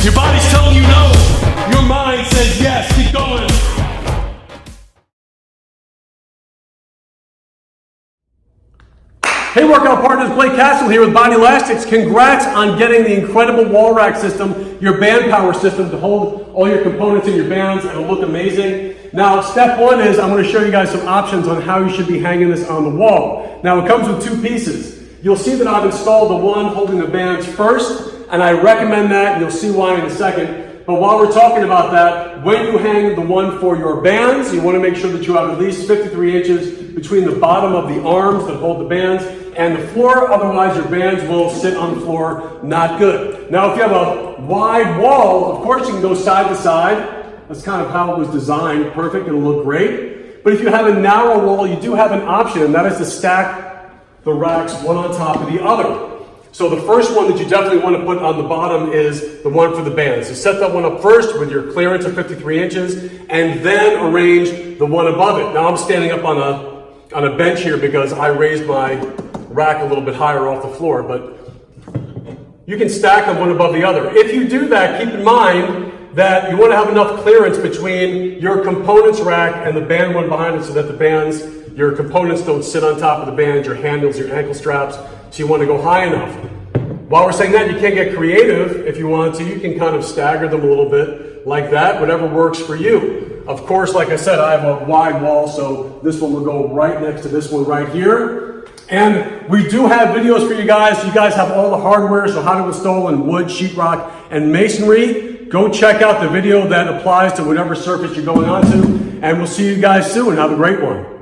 Your body's telling you no. Your mind says yes. Keep going. Hey workout partners, Blake Kassel here with Bodylastics. Congrats on getting the incredible wall rack system, your band power system to hold all your components in your bands. It'll look amazing. Now, step one is I'm going to show you guys some options on how you should be hanging this on the wall. Now, it comes with two pieces. You'll see that I've installed the one holding the bands first, and I recommend that, and you'll see why in a second. But while we're talking about that, when you hang the one for your bands, you want to make sure that you have at least 53 inches between the bottom of the arms that hold the bands and the floor, otherwise your bands will sit on the floor, not good. Now if you have a wide wall, of course you can go side to side. That's kind of how it was designed, perfect, it'll look great. But if you have a narrow wall, you do have an option, and that is to stack the racks one on top of the other. So the first one that you definitely want to put on the bottom is the one for the bands. So set that one up first with your clearance of 53 inches, and then arrange the one above it. Now I'm standing up on a bench here because I raised my rack a little bit higher off the floor, but you can stack them one above the other. If you do that, keep in mind that you want to have enough clearance between your components rack and the band one behind it so that the bands, your components don't sit on top of the bands, your handles, your ankle straps, so you want to go high enough. While we're saying that, you can get creative if you want to. You can kind of stagger them a little bit like that, whatever works for you. Of course, like I said, I have a wide wall, so this one will go right next to this one right here. And we do have videos for you guys. You guys have all the hardware, so how to install in wood, sheetrock, and masonry. Go check out the video that applies to whatever surface you're going onto, and we'll see you guys soon. Have a great one.